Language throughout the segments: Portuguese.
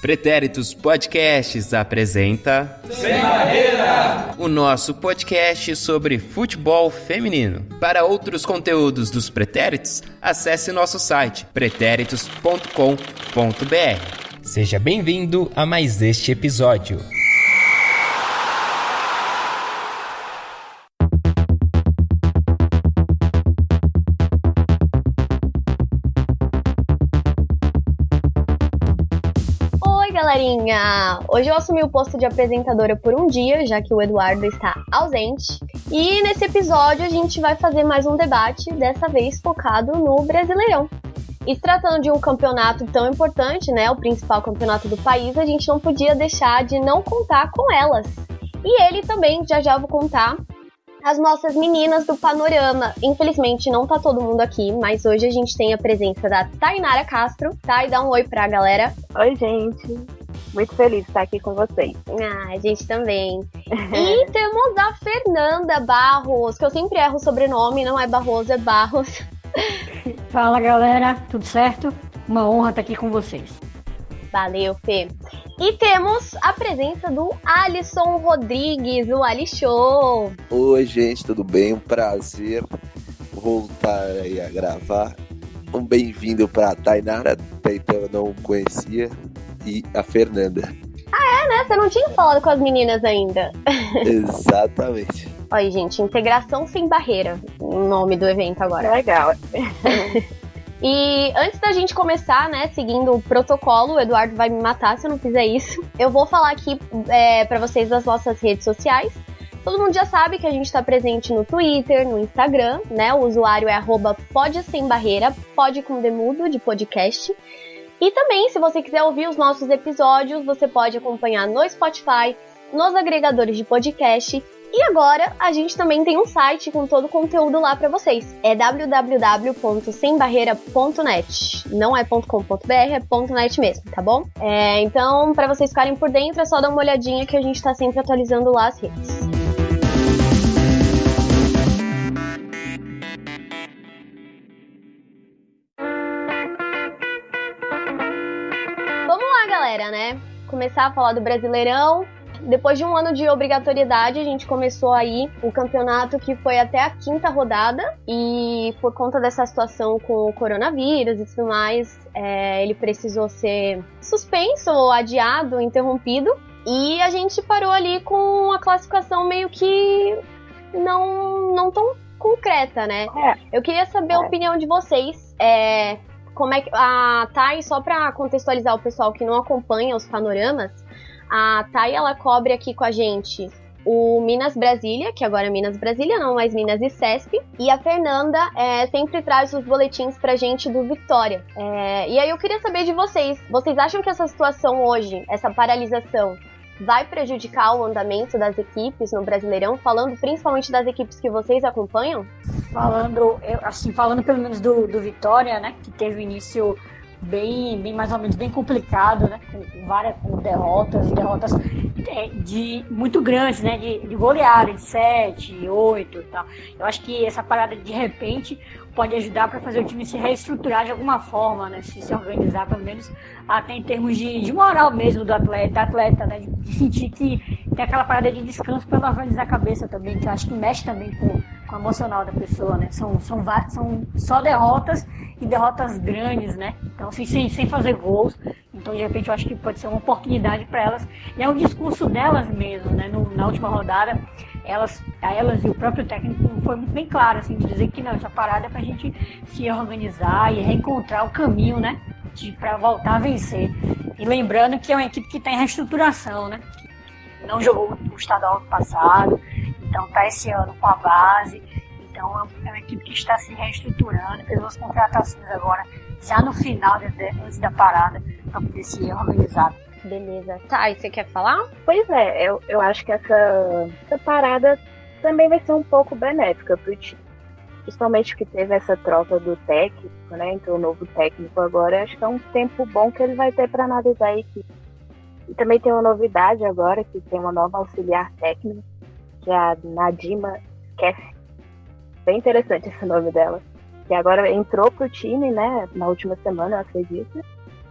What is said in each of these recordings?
Pretéritos Podcasts apresenta Sem Barreira, o nosso podcast sobre futebol feminino. Para outros conteúdos dos Pretéritos, acesse nosso site pretéritos.com.br. Seja bem-vindo a mais este episódio. Galerinha, hoje eu assumi o posto de apresentadora por um dia, já que o Eduardo está ausente. E nesse episódio a gente vai fazer mais um debate, dessa vez focado no Brasileirão. E se tratando de um campeonato tão importante, né, o principal campeonato do país, a gente não podia deixar de não contar com elas. E ele também, já vou contar, as nossas meninas do Panorama. Infelizmente não tá todo mundo aqui, mas hoje a gente tem a presença da Tainara Castro. Tá, e dá um oi pra galera. Oi, gente. Muito feliz de estar aqui com vocês. A gente também. E temos a Fernanda Barros, que eu sempre erro o sobrenome, não é Barroso, é Barros. Fala, galera, tudo certo? Uma honra estar aqui com vocês. Valeu, Fê. E temos a presença do Alisson Rodrigues, o Ali Show. Oi, gente, tudo bem? Um prazer voltar aí a gravar. Um bem-vindo para a Tainara, até então eu não conhecia, e a Fernanda. Ah, é, né? Você não tinha falado com as meninas ainda. Exatamente. Olha, gente, Integração Sem Barreira, o nome do evento agora. Legal. E antes da gente começar, né, seguindo o protocolo, o Eduardo vai me matar se eu não fizer isso, eu vou falar aqui pra vocês das nossas redes sociais. Todo mundo já sabe que a gente tá presente no Twitter, no Instagram, né, o usuário é @podsembarreira, pod com demudo de podcast. E também, se você quiser ouvir os nossos episódios, você pode acompanhar no Spotify, nos agregadores de podcast. E agora, a gente também tem um site com todo o conteúdo lá pra vocês. É www.sembarreira.net. Não é .com.br, é .net mesmo, tá bom? Então, pra vocês ficarem por dentro, é só dar uma olhadinha que a gente tá sempre atualizando lá as redes. Vamos lá, galera, né? Começar a falar do Brasileirão. Depois de um ano de obrigatoriedade, a gente começou aí o campeonato que foi até a 5ª rodada, e por conta dessa situação com o coronavírus e tudo mais, ele precisou ser suspenso, adiado, interrompido, e a gente parou ali com a classificação meio que não tão concreta, né? Eu queria saber a opinião de vocês. Como é que a Thay, só para contextualizar o pessoal que não acompanha os panoramas, a Thay, ela cobre aqui com a gente o Minas Brasília, que agora é Minas Brasília, não mais Minas e CESP, e a Fernanda sempre traz os boletins pra gente do Vitória. E aí eu queria saber de vocês acham que essa situação hoje, essa paralisação, vai prejudicar o andamento das equipes no Brasileirão, falando principalmente das equipes que vocês acompanham? Falando pelo menos do Vitória, né, que teve o início bem mais ou menos bem complicado, né, com derrotas muito grandes, né, de goleada, de 7, 8 e tal. Eu acho que essa parada de repente pode ajudar para fazer o time se reestruturar de alguma forma, né, se organizar pelo menos até em termos de moral mesmo do atleta, né, de sentir que tem aquela parada de descanso para organizar a cabeça também, que eu acho que mexe também com o emocional da pessoa, né, são só derrotas e derrotas grandes, né, então assim, sem fazer gols. Então, de repente, eu acho que pode ser uma oportunidade para elas. E é um discurso delas mesmo, né? Na última rodada, elas e o próprio técnico foi muito bem claro, assim, de dizer que não, essa parada é para a gente se organizar e reencontrar o caminho, né? Para voltar a vencer. E lembrando que é uma equipe que está em reestruturação, né? Não jogou o estadual ano passado, então está esse ano com a base. Então, é uma equipe que está se reestruturando, fez umas contratações agora, já no final, antes da parada, para poder se organizar. Beleza. Tá, e você quer falar? Pois é, eu acho que essa parada também vai ser um pouco benéfica pro time. Principalmente que teve essa troca do técnico, né? Entrou o novo técnico agora. Acho que é um tempo bom que ele vai ter para analisar a equipe. E também tem uma novidade agora, que tem uma nova auxiliar técnica, que é a Nadima Kef. Bem interessante esse nome dela. Que agora entrou pro time, né? Na última semana, eu acredito.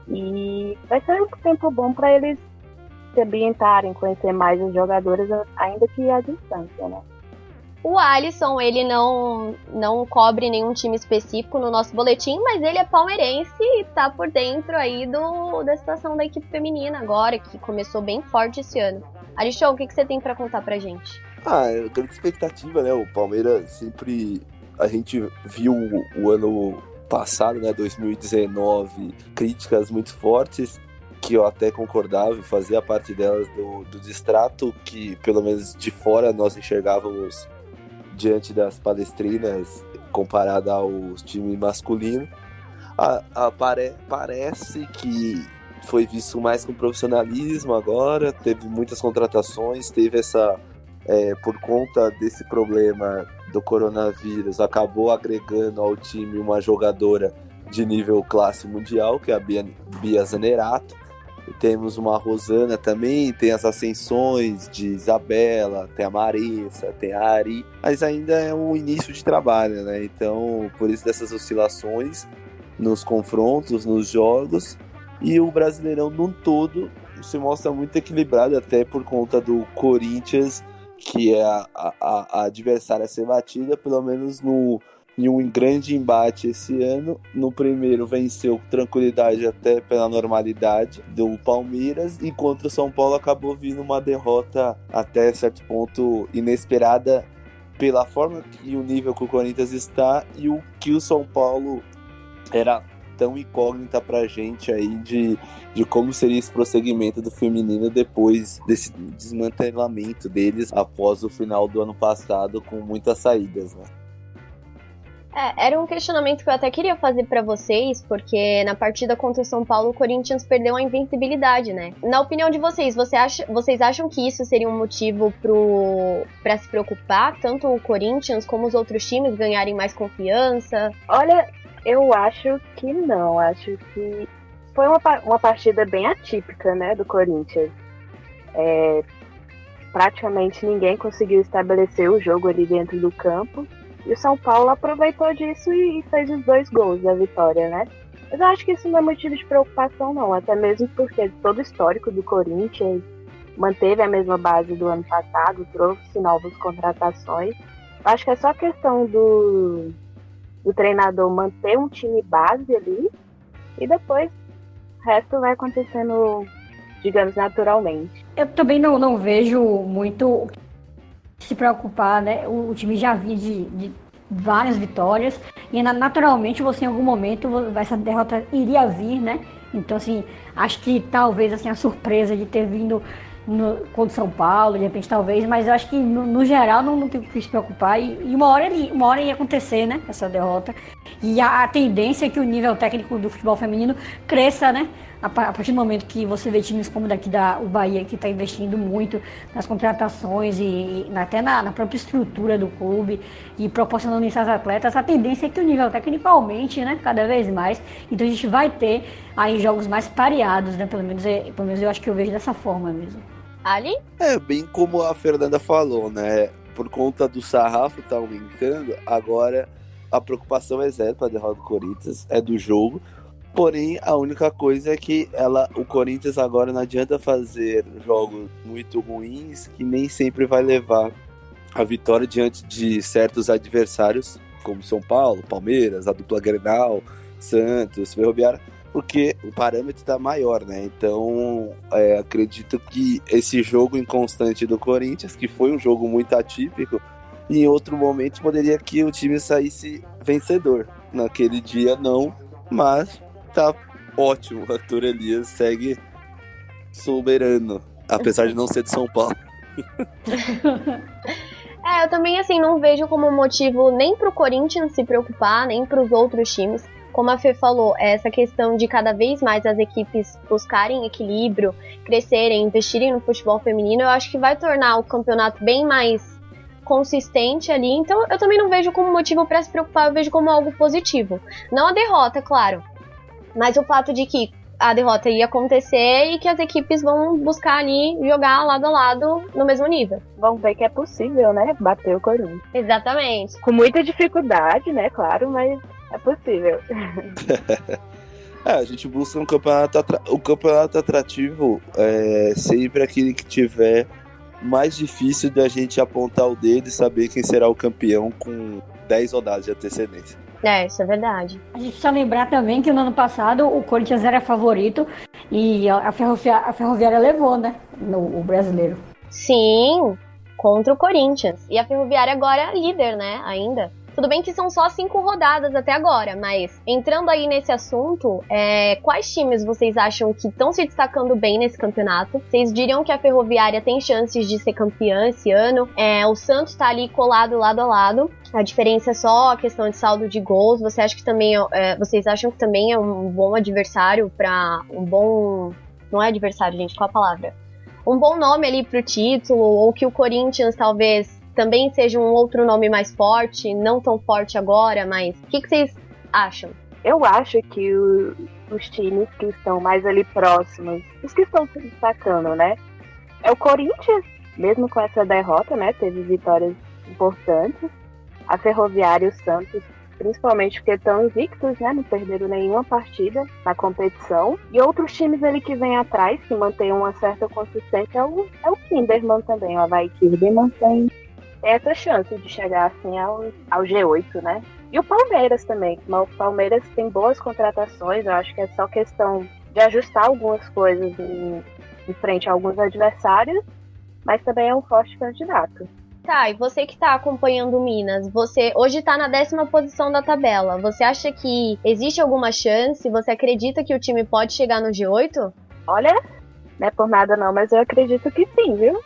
E vai ser um tempo bom para eles se ambientarem, conhecer mais os jogadores, ainda que à distância, né? O Alisson, ele não cobre nenhum time específico no nosso boletim, mas ele é palmeirense e tá por dentro aí da situação da equipe feminina agora, que começou bem forte esse ano. Arichon, o que você tem pra contar pra gente? Grande expectativa, né? O Palmeiras sempre... A gente viu o ano passado, né, 2019, críticas muito fortes, que eu até concordava e fazia parte delas do distrato que, pelo menos de fora, nós enxergávamos diante das palestrinas comparada aos times masculinos. Parece que foi visto mais com profissionalismo agora, teve muitas contratações, teve por conta desse problema do coronavírus, acabou agregando ao time uma jogadora de nível classe mundial, que é a Bia Zanerato. E temos uma Rosana também, tem as ascensões de Isabela, tem a Marissa, tem a Ari, mas ainda é um início de trabalho, né? Então, por isso dessas oscilações nos confrontos, nos jogos, e o Brasileirão num todo se mostra muito equilibrado, até por conta do Corinthians, que é a adversária a ser batida, pelo menos em um grande embate esse ano. No primeiro venceu com tranquilidade, até pela normalidade do Palmeiras, e contra o São Paulo acabou vindo uma derrota até certo ponto inesperada, pela forma e o nível que o Corinthians está, e o que o São Paulo era tão incógnita pra gente aí de como seria esse prosseguimento do feminino depois desse desmantelamento deles após o final do ano passado, com muitas saídas, né? Era um questionamento que eu até queria fazer pra vocês, porque na partida contra o São Paulo, o Corinthians perdeu a invencibilidade, né? Na opinião de vocês, vocês acham que isso seria um motivo pra se preocupar, tanto o Corinthians como os outros times ganharem mais confiança? Olha, eu acho que não. Acho que foi uma partida bem atípica, né, do Corinthians. Praticamente ninguém conseguiu estabelecer o jogo ali dentro do campo. E o São Paulo aproveitou disso e fez os 2 gols da vitória, né? Mas eu acho que isso não é motivo de preocupação, não. Até mesmo porque todo o histórico do Corinthians manteve a mesma base do ano passado, trouxe novas contratações. Eu acho que é só questão do treinador manter um time base ali, e depois o resto vai acontecendo, digamos, naturalmente. Eu também não vejo muito se preocupar, né? O time já vinha de várias vitórias e naturalmente você em algum momento essa derrota iria vir, né? Então, assim, acho que talvez assim, a surpresa de ter vindo contra o São Paulo, de repente talvez, mas eu acho que no geral não tem que se preocupar, e uma hora ia acontecer, né, essa derrota, e a tendência é que o nível técnico do futebol feminino cresça, né, a partir do momento que você vê times como daqui o Bahia, que está investindo muito nas contratações e até na própria estrutura do clube e proporcionando isso às atletas, a tendência é que o nível técnico aumente, né, cada vez mais. Então a gente vai ter aí jogos mais pareados, né, pelo menos eu acho que eu vejo dessa forma mesmo. Ali? Bem como a Fernanda falou, né, por conta do sarrafo tá aumentando, agora a preocupação é zero para a derrota do Corinthians, é do jogo. Porém, a única coisa é que o Corinthians agora não adianta fazer jogos muito ruins, que nem sempre vai levar a vitória diante de certos adversários, como São Paulo, Palmeiras, a dupla Grenal, Santos, Ferroviária, porque o parâmetro está maior, né? Então, acredito que esse jogo inconstante do Corinthians, que foi um jogo muito atípico, em outro momento poderia que o time saísse vencedor. Naquele dia não, mas tá ótimo, o Arthur Elias segue soberano, apesar de não ser de São Paulo. Eu também, assim, não vejo como motivo nem pro Corinthians se preocupar, nem pros outros times. Como a Fê falou, essa questão de cada vez mais as equipes buscarem equilíbrio, crescerem, investirem no futebol feminino, eu acho que vai tornar o campeonato bem mais consistente ali. Então eu também não vejo como motivo para se preocupar, eu vejo como algo positivo. Não a derrota, claro, mas o fato de que a derrota ia acontecer e que as equipes vão buscar ali jogar lado a lado no mesmo nível. Vamos ver que é possível, né? Bater o Corinthians. Exatamente. Com muita dificuldade, né? Claro, mas é possível. A gente busca um campeonato atrativo, sempre aquele que tiver mais difícil da gente apontar o dedo e saber quem será o campeão com 10 rodadas de antecedência. Isso é verdade. A gente precisa lembrar também que no ano passado o Corinthians era favorito e a Ferroviária levou, né, o brasileiro. Sim, contra o Corinthians. E a Ferroviária agora é líder, né, ainda. Tudo bem que são só 5 rodadas até agora, mas entrando aí nesse assunto, quais times vocês acham que estão se destacando bem nesse campeonato? Vocês diriam que a Ferroviária tem chances de ser campeã esse ano? O Santos tá ali colado lado a lado. A diferença é só a questão de saldo de gols. Vocês acham que também é um bom adversário para um bom... Não é adversário, gente, qual a palavra? Um bom nome ali pro título, ou que o Corinthians talvez também seja um outro nome mais forte, não tão forte agora, mas o que vocês acham? Eu acho que os times que estão mais ali próximos, os que estão se destacando, né? É o Corinthians, mesmo com essa derrota, né? Teve vitórias importantes. A Ferroviária e o Santos, principalmente porque estão invictos, né? Não perderam nenhuma partida na competição. E outros times ali que vêm atrás, que mantêm uma certa consistência, é o Kinderman também. O Avaí Kinderman tem essa chance de chegar assim ao G8, né? E o Palmeiras também. O Palmeiras tem boas contratações, eu acho que é só questão de ajustar algumas coisas em frente a alguns adversários, mas também é um forte candidato. Tá, e você que tá acompanhando o Minas, você hoje tá na 10ª posição da tabela. Você acha que existe alguma chance? Você acredita que o time pode chegar no G8? Olha, não é por nada não, mas eu acredito que sim, viu?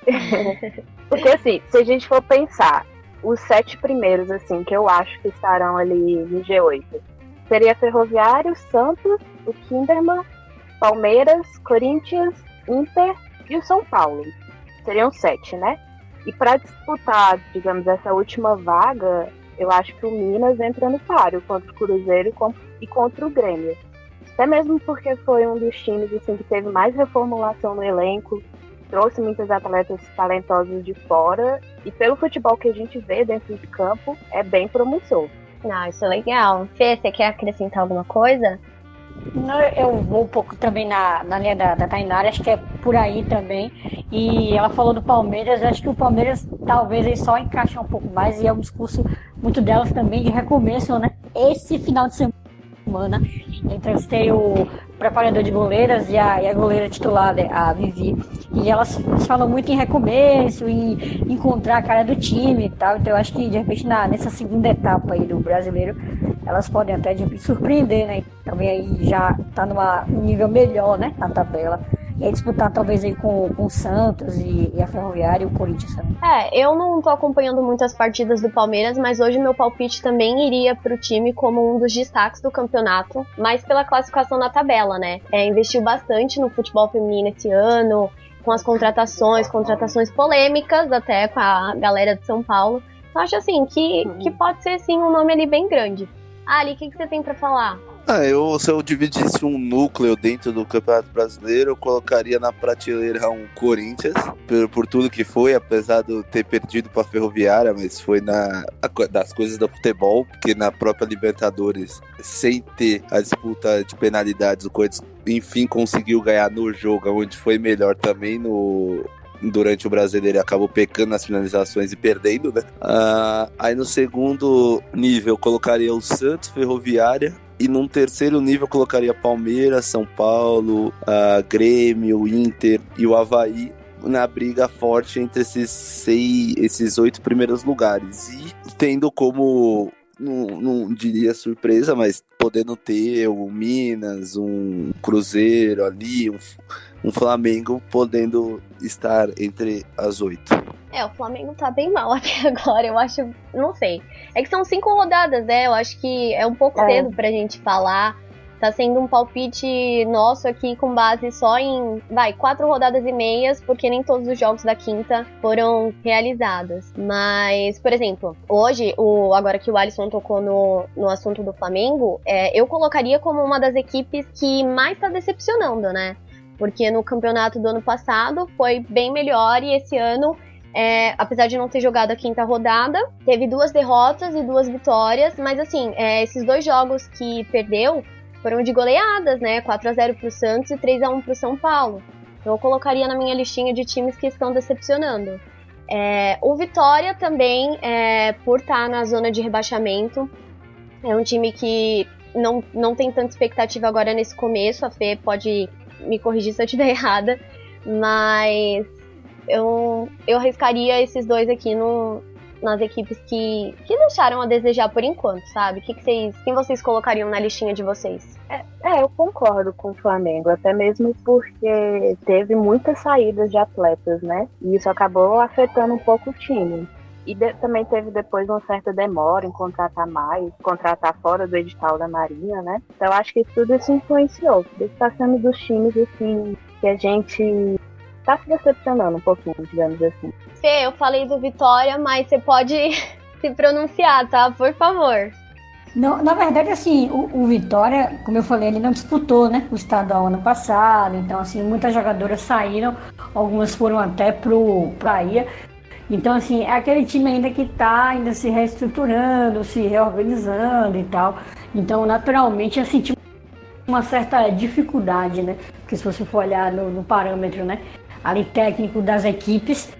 Porque assim, se a gente for pensar, os 7 primeiros, assim, que eu acho que estarão ali no G8, seria Ferroviário, Santos, o Kinderman, Palmeiras, Corinthians, Inter e o São Paulo. Seriam 7, né? E para disputar, digamos, essa última vaga, eu acho que o Minas entra no páreo contra o Cruzeiro e contra o Grêmio. Até mesmo porque foi um dos times assim, que teve mais reformulação no elenco, trouxe muitos atletas talentosos de fora, e pelo futebol que a gente vê dentro de campo, é bem promissor. Isso é legal. Fê, você quer acrescentar alguma coisa? Não, eu vou um pouco também na linha da Tainara, acho que é por aí também. E ela falou do Palmeiras, acho que o Palmeiras talvez ele só encaixe um pouco mais, e é um discurso muito delas também de recomeço, né? Esse final de semana, entrevistei o preparador de goleiras e a goleira titular, a Vivi, e elas falam muito em recomeço, em encontrar a cara do time e tal. Então eu acho que de repente nessa segunda etapa aí do brasileiro elas podem até de repente surpreender, né? Também aí já tá num nível melhor, né, na tabela. E aí disputar talvez aí com o Santos e a Ferroviária e o Corinthians também. Eu não tô acompanhando muitas partidas do Palmeiras, mas hoje meu palpite também iria pro time como um dos destaques do campeonato, mas pela classificação na tabela, né? Investiu bastante no futebol feminino esse ano, com as contratações polêmicas até com a galera de São Paulo. Eu acho assim que pode ser sim um nome ali bem grande. Ali, o que você tem pra falar? Se eu dividisse um núcleo dentro do Campeonato Brasileiro, eu colocaria na prateleira um Corinthians, por tudo que foi, apesar de ter perdido para a Ferroviária, mas foi das coisas do futebol, porque na própria Libertadores, sem ter a disputa de penalidades, o Corinthians enfim conseguiu ganhar no jogo, onde foi melhor também durante o Brasileiro, acabou pecando nas finalizações e perdendo, né? Aí no segundo nível eu colocaria o Santos, Ferroviária, e num terceiro nível eu colocaria Palmeiras, São Paulo, Grêmio, Inter e o Avaí na briga forte entre esses 8 primeiros lugares, e tendo como, não diria surpresa, mas podendo ter um Minas, um Cruzeiro ali, um Flamengo podendo estar entre as 8. O Flamengo tá bem mal até agora, eu acho, não sei. É que são 5 rodadas, né? Eu acho que é um pouco cedo pra gente falar. Tá sendo um palpite nosso aqui com base só em, 4 rodadas e meias, porque nem todos os jogos da quinta foram realizados. Mas, por exemplo, hoje, agora que o Alisson tocou no assunto do Flamengo, eu colocaria como uma das equipes que mais tá decepcionando, né? Porque no campeonato do ano passado foi bem melhor, e esse ano, apesar de não ter jogado a quinta rodada, teve 2 derrotas e 2 vitórias, mas assim, esses 2 jogos que perdeu foram de goleadas, né? 4-0 pro Santos e 3-1 pro São Paulo. Então eu colocaria na minha listinha de times que estão decepcionando. O Vitória também, por estar na zona de rebaixamento, é um time que não tem tanta expectativa agora nesse começo. A Fê pode me corrigir se eu estiver errada, mas eu arriscaria esses dois aqui nas equipes que deixaram a desejar por enquanto, sabe? Quem vocês colocariam na listinha de vocês? Eu concordo com o Flamengo, até mesmo porque teve muitas saídas de atletas, né? E isso acabou afetando um pouco o time. E também teve depois uma certa demora em contratar fora do edital da Marinha, né? Então eu acho que tudo isso influenciou. Isso está sendo dos times, assim, que a gente tá se decepcionando um pouquinho, digamos assim. Fê, eu falei do Vitória, mas você pode se pronunciar, tá? Por favor. Não, na verdade, assim, o Vitória, como eu falei, ele não disputou, né, o estadual ano passado. Então, assim, muitas jogadoras saíram, algumas foram até pro Bahia. Então, assim, é aquele time ainda que tá ainda se reestruturando, se reorganizando e tal. Então, naturalmente, eu senti uma certa dificuldade, né? Porque se você for olhar no parâmetro, né, ali técnico das equipes,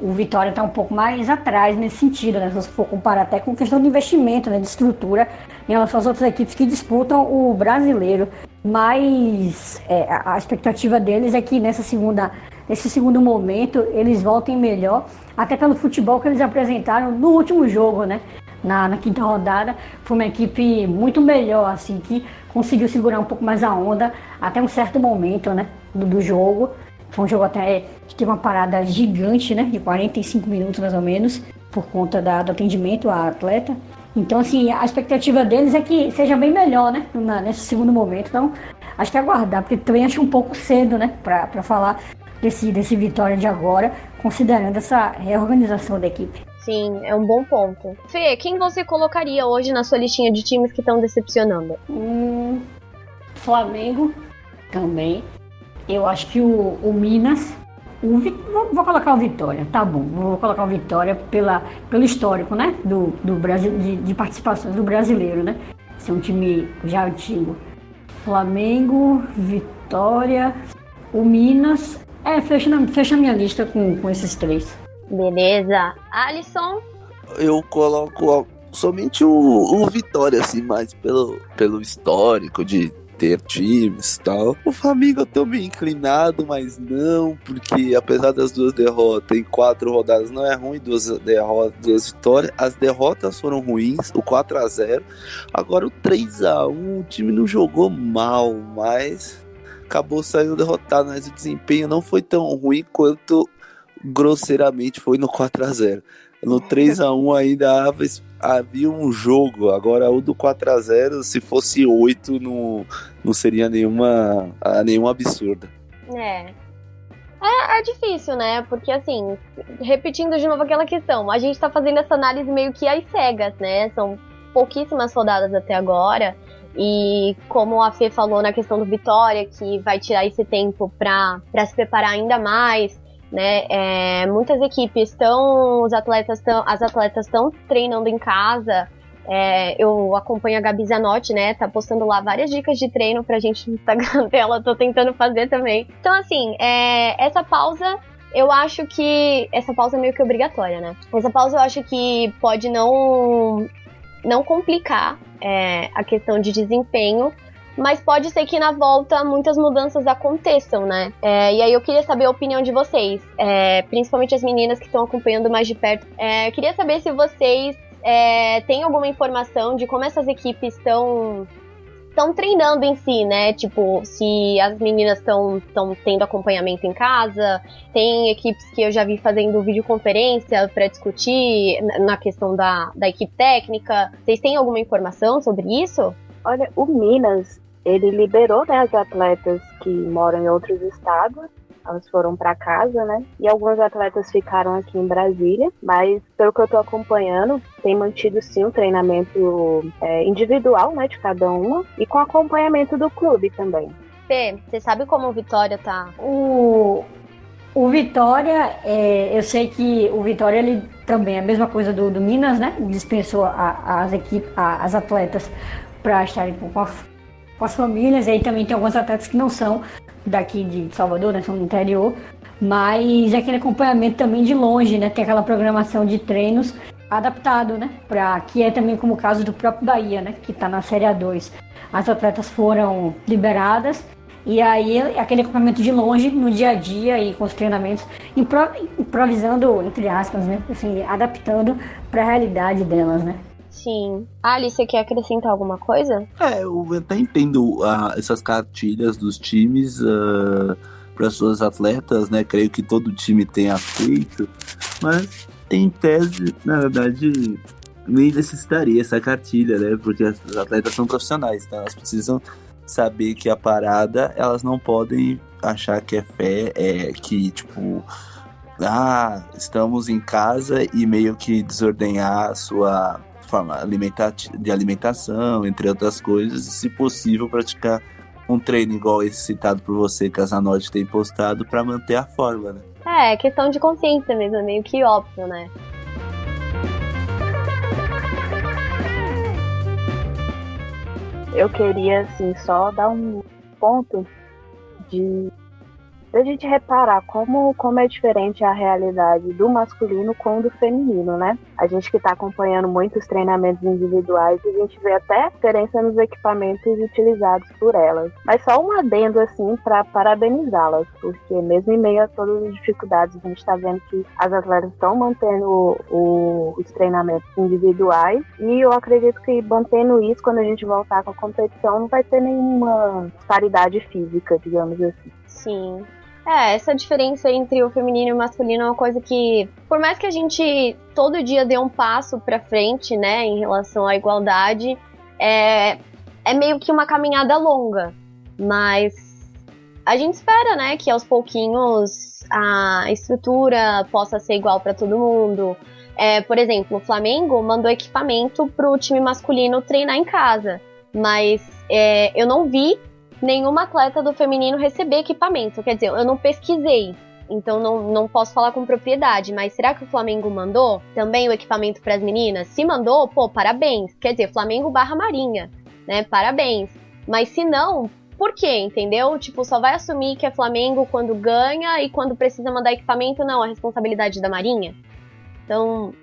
o Vitória está um pouco mais atrás nesse sentido, né? Se você for comparar até com questão de investimento, né, de estrutura em relação às outras equipes que disputam o brasileiro. Mas a expectativa deles é que nesse segundo momento eles voltem melhor, até pelo futebol que eles apresentaram no último jogo, né? Na quinta rodada, foi uma equipe muito melhor, assim, que conseguiu segurar um pouco mais a onda até um certo momento, né, do jogo. Foi um jogo até que teve uma parada gigante, né, de 45 minutos mais ou menos, por conta do atendimento à atleta. Então, assim, a expectativa deles é que seja bem melhor, né, nesse segundo momento. Então, acho que é aguardar, porque também acho um pouco cedo, né, pra falar desse Vitória de agora, considerando essa reorganização da equipe. Sim, é um bom ponto. Fê, quem você colocaria hoje na sua listinha de times que estão decepcionando? Flamengo também. Eu acho que o Minas. Vou colocar o Vitória, tá bom. Vou colocar o Vitória pelo histórico, né? Do Brasil, de participações do brasileiro, né? Esse é um time já antigo. Flamengo, Vitória, o Minas. Fecha a minha lista com esses três. Beleza. Alisson? Eu coloco somente o Vitória, assim, mais pelo histórico de ter times e tal. O Flamengo eu tô meio inclinado, mas não, porque apesar das 2 derrotas em 4 rodadas, não é ruim, 2 derrotas, 2 vitórias. As derrotas foram ruins, o 4-0. Agora o 3-1, o time não jogou mal, mas acabou saindo derrotado, mas o desempenho não foi tão ruim quanto grosseiramente foi no 4-0. No 3-1 ainda havia um jogo. Agora o do 4-0, se fosse 8, não seria nenhum absurdo. É difícil, né? Porque assim, repetindo de novo aquela questão, a gente tá fazendo essa análise meio que às cegas, né? São pouquíssimas rodadas até agora. E como a Fê falou na questão do Vitória, que vai tirar esse tempo pra se preparar ainda mais, né? Muitas equipes as atletas estão treinando em casa. Eu acompanho a Gabi Zanotti, né? Tá postando lá várias dicas de treino pra gente no Instagram dela, tô tentando fazer também. Então, assim, essa pausa, eu acho que essa pausa é meio que obrigatória, né? Essa pausa eu acho que pode não complicar a questão de desempenho, mas pode ser que na volta muitas mudanças aconteçam, né? E aí eu queria saber a opinião de vocês, principalmente as meninas que estão acompanhando mais de perto. Queria saber se vocês têm alguma informação de como essas equipes estão treinando em si, né? Tipo, se as meninas estão tendo acompanhamento em casa. Tem equipes que eu já vi fazendo videoconferência para discutir na questão da equipe técnica. Vocês têm alguma informação sobre isso? Olha, o Minas, ele liberou, né, as atletas que moram em outros estados. Elas foram para casa, né? E alguns atletas ficaram aqui em Brasília, mas pelo que eu tô acompanhando, tem mantido sim um treinamento individual, né, de cada uma, e com acompanhamento do clube também. Fê, você sabe como o Vitória tá? O Vitória, eu sei que o Vitória, ele também é a mesma coisa do Minas, né? Dispensou as atletas para estarem com as famílias. E aí também tem alguns atletas que não são daqui de Salvador, né, são do interior, mas aquele acompanhamento também de longe, né, tem aquela programação de treinos adaptado, né, que é também como o caso do próprio Bahia, né, que está na Série A2. As atletas foram liberadas e aí aquele acompanhamento de longe no dia a dia e com os treinamentos, improvisando, entre aspas, né, assim, adaptando para a realidade delas, né. Sim. Ali, você quer acrescentar alguma coisa? Eu até entendo essas cartilhas dos times para suas atletas, né? Creio que todo time tenha feito, mas em tese, na verdade, nem necessitaria essa cartilha, né? Porque as atletas são profissionais, então elas precisam saber que a parada, elas não podem achar que é fé, que tipo, estamos em casa e meio que desordenhar a sua forma de alimentação, entre outras coisas, e se possível praticar um treino igual esse citado por você, que a Zanotti tem postado, para manter a forma, né? É questão de consciência mesmo, é meio que óbvio, né? Eu queria, assim, só dar um ponto da gente reparar como é diferente a realidade do masculino com do feminino, né? A gente que está acompanhando muitos treinamentos individuais, a gente vê até diferença nos equipamentos utilizados por elas. Mas só um adendo, assim, para parabenizá-las, porque mesmo em meio a todas as dificuldades, a gente está vendo que as atletas estão mantendo os treinamentos individuais, e eu acredito que mantendo isso, quando a gente voltar com a competição, não vai ter nenhuma disparidade física, digamos assim. Sim. Essa diferença entre o feminino e o masculino é uma coisa que, por mais que a gente todo dia dê um passo pra frente, né, em relação à igualdade, é meio que uma caminhada longa, mas a gente espera, né, que aos pouquinhos a estrutura possa ser igual pra todo mundo. Por exemplo, o Flamengo mandou equipamento pro time masculino treinar em casa, mas eu não vi nenhuma atleta do feminino receber equipamento. Quer dizer, eu não pesquisei, então não posso falar com propriedade, mas será que o Flamengo mandou também o equipamento para as meninas? Se mandou, parabéns. Quer dizer, Flamengo / Marinha, né? Parabéns. Mas se não, por quê, entendeu? Tipo, só vai assumir que é Flamengo quando ganha e quando precisa mandar equipamento, não, a responsabilidade da Marinha. Então,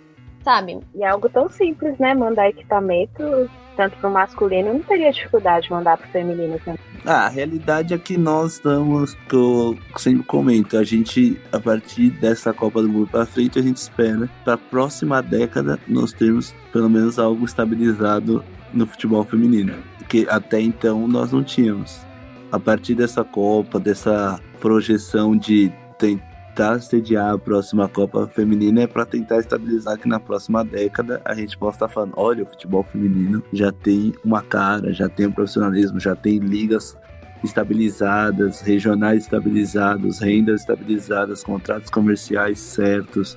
sabe? E é algo tão simples, né? Mandar equipamento, tanto pro masculino, não teria dificuldade de mandar pro feminino também. A realidade é que nós estamos, que eu sempre comento, a gente, a partir dessa Copa do Mundo pra frente, a gente espera pra próxima década nós termos pelo menos algo estabilizado no futebol feminino, que até então nós não tínhamos. A partir dessa Copa, dessa projeção de tentar sediar a próxima Copa Feminina, é para tentar estabilizar que na próxima década a gente possa estar falando, olha, o futebol feminino já tem uma cara, já tem um profissionalismo, já tem ligas estabilizadas, regionais estabilizados, rendas estabilizadas, contratos comerciais certos,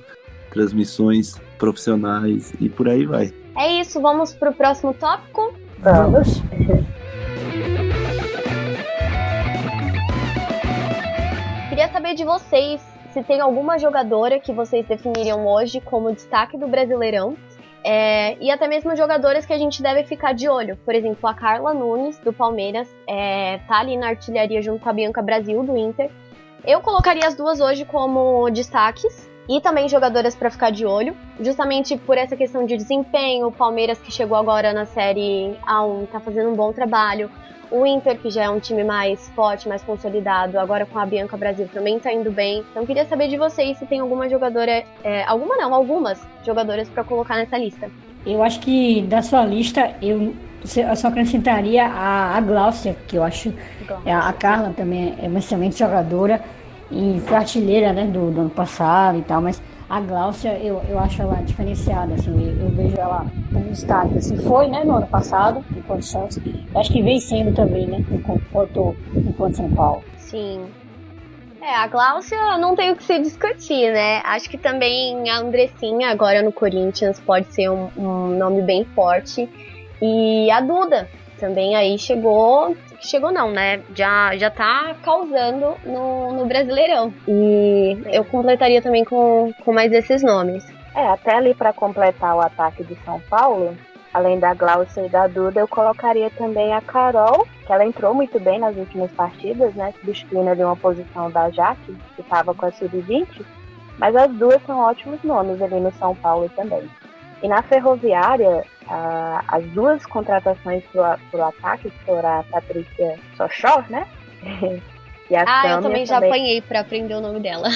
transmissões profissionais e por aí vai. É isso, vamos pro próximo tópico? Vamos. Queria saber de vocês se tem alguma jogadora que vocês definiriam hoje como destaque do Brasileirão, e até mesmo jogadoras que a gente deve ficar de olho. Por exemplo, a Carla Nunes, do Palmeiras, tá ali na artilharia junto com a Bianca Brasil, do Inter. Eu colocaria as duas hoje como destaques, e também jogadoras para ficar de olho, justamente por essa questão de desempenho. O Palmeiras, que chegou agora na Série A1, tá fazendo um bom trabalho. O Inter, que já é um time mais forte, mais consolidado, agora com a Bianca Brasil também tá indo bem. Então queria saber de vocês se tem alguma jogadora, algumas jogadoras para colocar nessa lista. Eu acho que da sua lista, eu só acrescentaria a Gláucia, que eu acho, a Carla também é uma excelente jogadora e foi artilheira, né, do ano passado e tal, mas a Gláucia, eu acho ela diferenciada, assim, eu vejo ela como destaque, assim, foi, né, no ano passado, enquanto Santos, acho que vem sendo também, né, enquanto São Paulo. Sim. A Gláucia não tem o que se discutir, né, acho que também a Andressinha, agora no Corinthians, pode ser um nome bem forte, e a Duda também aí chegou não, né? Já tá causando no Brasileirão. E eu completaria também com mais esses nomes. Até ali para completar o ataque de São Paulo, além da Glaucia e da Duda, eu colocaria também a Carol, que ela entrou muito bem nas últimas partidas, né? Substituindo ali uma posição da Jaque, que estava com a Sub-20. Mas as duas são ótimos nomes ali no São Paulo também. E na Ferroviária, as duas contratações pro ataque, que foram a Patrícia Sochor, né? E a Sâmia eu também já apanhei pra aprender o nome dela.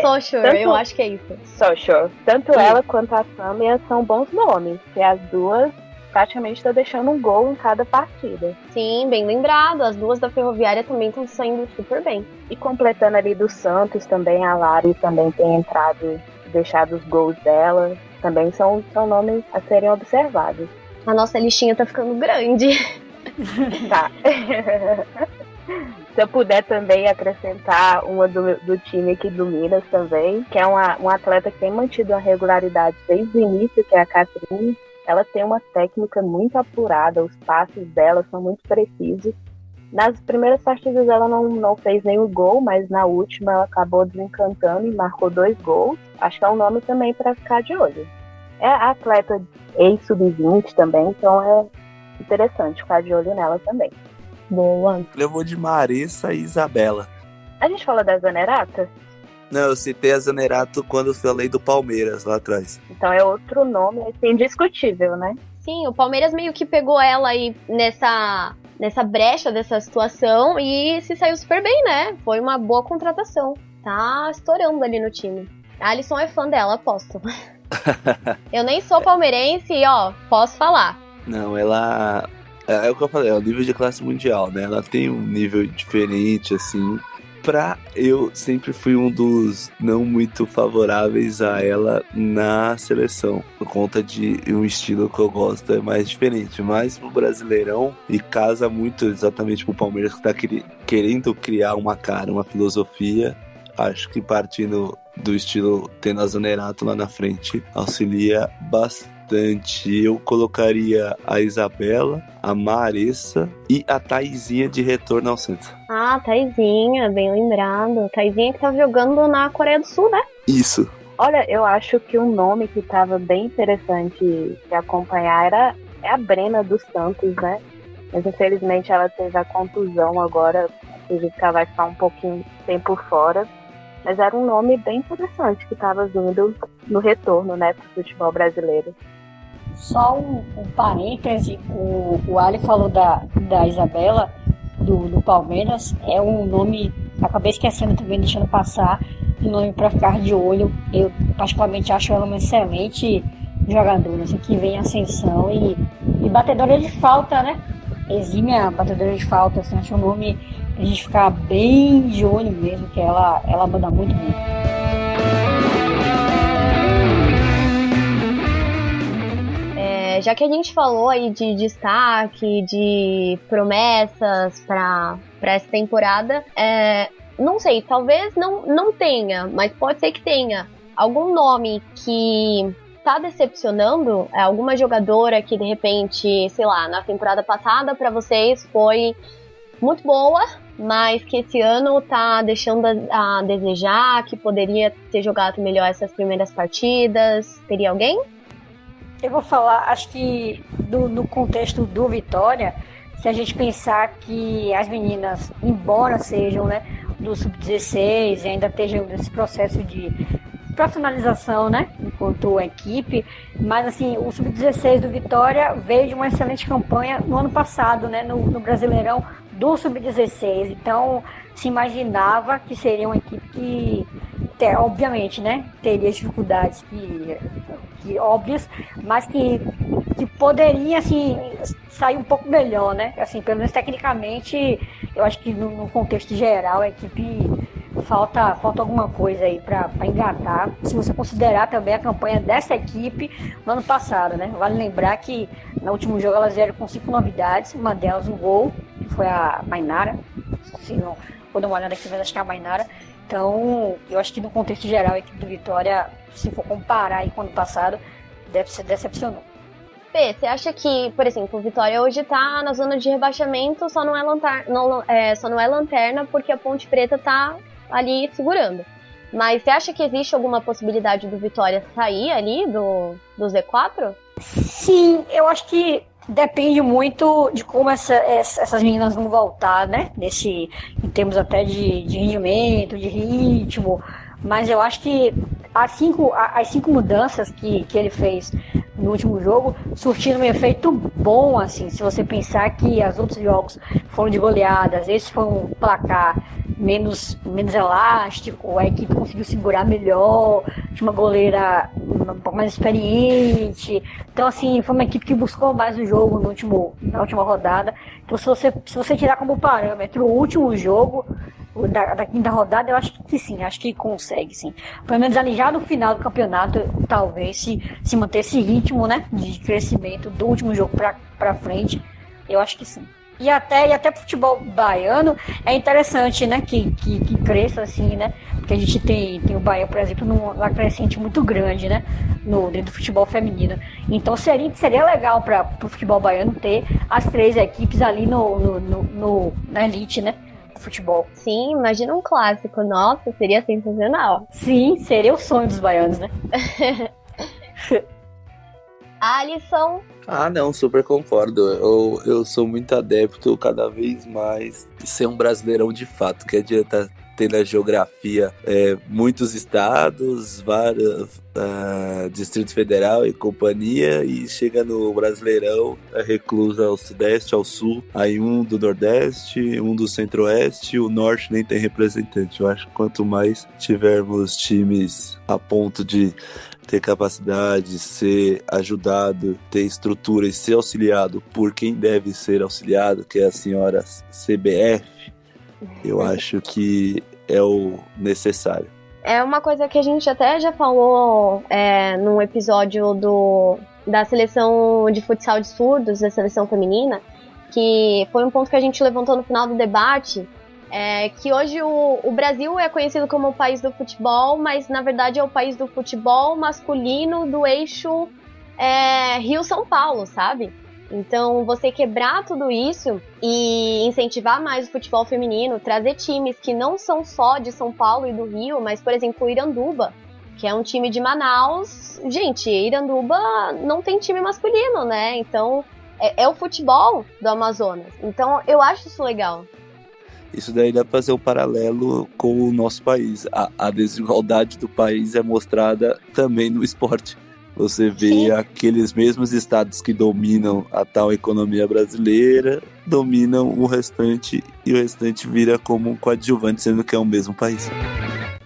Sochor, eu acho que é isso. Sochor. Tanto ela quanto a Sâmia são bons nomes, que as duas praticamente estão deixando um gol em cada partida. Sim, bem lembrado. As duas da Ferroviária também estão saindo super bem. E completando ali do Santos também, a Lari também tem entrado, deixado os gols dela. Também são nomes a serem observados. A nossa listinha tá ficando grande. Tá. Se eu puder também acrescentar uma do time aqui do Minas também, que é um atleta que tem mantido uma regularidade desde o início, que é a Catrine. Ela tem uma técnica muito apurada, os passes dela são muito precisos. Nas primeiras partidas ela não fez nenhum gol, mas na última ela acabou desencantando e marcou 2 gols. Acho que é um nome também para ficar de olho. É atleta ex-sub-20 também, então é interessante ficar de olho nela também. Boa. Eu vou de Marissa e Isabela. A gente fala da Zanerato? Não, eu citei a Zanerato quando eu falei do Palmeiras lá atrás. Então é outro nome, assim, indiscutível, né? Sim, o Palmeiras meio que pegou ela aí nessa brecha dessa situação e se saiu super bem, né? Foi uma boa contratação. Tá estourando ali no time. A Alisson é fã dela, aposto. Eu nem sou palmeirense e, posso falar. Não, ela... É o que eu falei, é o nível de classe mundial, né? Ela tem um nível diferente, assim. Eu sempre fui um dos não muito favoráveis a ela na seleção, por conta de um estilo que eu gosto é mais diferente, mas pro Brasileirão, e casa muito exatamente pro Palmeiras que tá querendo criar uma cara, uma filosofia. Acho que partindo do estilo tendo a Zanerato lá na frente auxilia bastante. Eu colocaria a Isabela, a Marissa e a Thaisinha de retorno ao centro. Ah, Thaisinha, bem lembrado. Thaisinha que tá jogando na Coreia do Sul, né? Isso. Olha, eu acho que um nome que tava bem interessante de acompanhar é a Brena dos Santos, né? Mas infelizmente ela teve a contusão agora, acredito que ela vai ficar um pouquinho tempo fora. Mas era um nome bem interessante que estava vindo no retorno, né, pro futebol brasileiro. Só um parêntese, o Ali falou da Isabela, do Palmeiras, é um nome, acabei esquecendo também, deixando passar, um nome para ficar de olho. Eu particularmente acho ela uma excelente jogadora, assim, que vem em ascensão e batedora de falta, né? Exímia batedora de falta, assim, acho um nome pra gente ficar bem de olho mesmo, que ela manda muito bem. Já que a gente falou aí de destaque, de promessas para essa temporada, não sei, talvez não tenha, mas pode ser que tenha algum nome que tá decepcionando, alguma jogadora que de repente, sei lá, na temporada passada para vocês foi muito boa, mas que esse ano tá deixando a desejar, que poderia ter jogado melhor essas primeiras partidas. Teria alguém? Eu vou falar, acho que no contexto do Vitória, se a gente pensar que as meninas, embora sejam, né, do Sub-16 e ainda estejam nesse processo de profissionalização, né, enquanto equipe, mas assim, o Sub-16 do Vitória veio de uma excelente campanha no ano passado, né, no Brasileirão do Sub-16, então se imaginava que seria uma equipe que, obviamente, né, teria dificuldades que óbvias, mas que poderia, assim, sair um pouco melhor, né, assim, pelo menos tecnicamente, eu acho que no contexto geral a equipe falta alguma coisa aí para engatar, se você considerar também a campanha dessa equipe no ano passado, né, vale lembrar que no último jogo elas vieram com 5 novidades, uma delas um gol, que foi a Mainara, se não vou dar uma olhada aqui, mas acho que é a Mainara. Então, eu acho que no contexto geral, a equipe do Vitória, se for comparar aí com o ano passado, deve ser decepcionante. Fê, você acha que, por exemplo, o Vitória hoje tá na zona de rebaixamento, só não é lanterna porque a Ponte Preta tá ali segurando. Mas você acha que existe alguma possibilidade do Vitória sair ali do Z4? Sim, eu acho que depende muito de como essas meninas vão voltar, né? Em termos até de rendimento, de ritmo. Mas eu acho que as cinco mudanças que ele fez no último jogo surtiram um efeito bom, assim. Se você pensar que os outros jogos foram de goleadas, esse foi um placar menos elástico, a equipe conseguiu segurar melhor, tinha uma goleira um pouco mais experiente. Então, assim, foi uma equipe que buscou mais o jogo na última rodada. Então, se você tirar como parâmetro o último jogo da quinta rodada, eu acho que sim, acho que consegue, sim. Pelo menos ali já no final do campeonato, talvez se manter esse ritmo, né, de crescimento do último jogo pra frente, eu acho que sim. E até pro futebol baiano é interessante, né, que cresça assim, né, porque a gente tem o Bahia, por exemplo, numa crescente muito grande, né, dentro do futebol feminino. Então seria legal pro futebol baiano ter as 3 equipes ali na elite, né, do futebol. Sim, imagina um clássico, nossa, seria sensacional. Sim, seria o sonho dos baianos, né. Alisson. Não, super concordo. Eu sou muito adepto cada vez mais de ser um brasileirão de fato, que adianta ter na geografia muitos estados, vários Distrito Federal e companhia, e chega no Brasileirão, reclusa ao Sudeste, ao Sul, aí um do Nordeste, um do Centro-Oeste, o Norte nem tem representante. Eu acho que quanto mais tivermos times a ponto de ter capacidade, ser ajudado, ter estrutura e ser auxiliado por quem deve ser auxiliado, que é a senhora CBF, eu acho que é o necessário. É uma coisa que a gente até já falou num episódio da seleção de futsal de surdos, da seleção feminina, que foi um ponto que a gente levantou no final do debate, que hoje o Brasil é conhecido como o país do futebol, mas na verdade é o país do futebol masculino do eixo Rio-São Paulo, sabe? Então você quebrar tudo isso e incentivar mais o futebol feminino, trazer times que não são só de São Paulo e do Rio, mas por exemplo o Iranduba, que é um time de Manaus. Gente, Iranduba não tem time masculino, né? Então é o futebol do Amazonas. Então eu acho isso legal. Isso daí dá para fazer um paralelo com o nosso país. A desigualdade do país é mostrada também no esporte. Você vê aqueles mesmos estados que dominam a tal economia brasileira, dominam o restante, e o restante vira como um coadjuvante, sendo que é o mesmo país.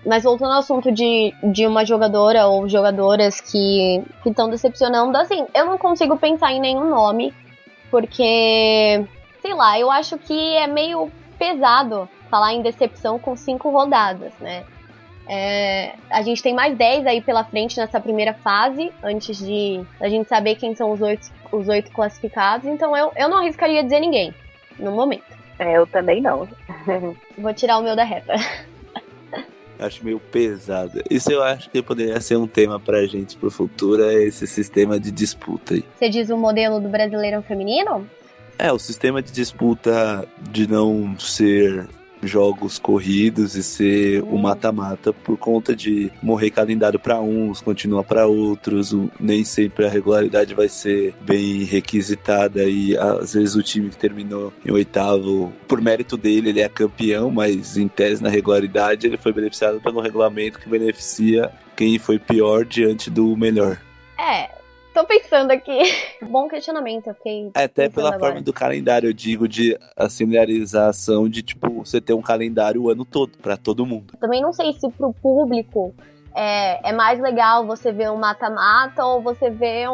Mas voltando ao assunto de uma jogadora ou jogadoras que estão decepcionando, assim, eu não consigo pensar em nenhum nome, porque, sei lá, eu acho que é meio pesado falar em decepção com 5 rodadas, né? A gente tem mais 10 aí pela frente nessa primeira fase, antes de a gente saber quem são os 8 classificados, então eu não arriscaria dizer ninguém, no momento. Eu também não. Vou tirar o meu da reta. Acho meio pesado. Isso eu acho que poderia ser um tema pra gente pro futuro, esse sistema de disputa aí. Você diz o modelo do Brasileirão feminino? O sistema de disputa de não ser jogos corridos e ser o mata-mata por conta de morrer calendário para uns, continua para outros, nem sempre a regularidade vai ser bem requisitada e às vezes o time que terminou em 8º, por mérito dele, ele é campeão, mas em tese na regularidade ele foi beneficiado pelo regulamento que beneficia quem foi pior diante do melhor. Tô pensando aqui. Bom questionamento, ok. Até pela forma do calendário, eu digo, de a similar,ização de, tipo, você ter um calendário o ano todo, pra todo mundo. Também não sei se pro público é mais legal você ver um mata-mata ou você ver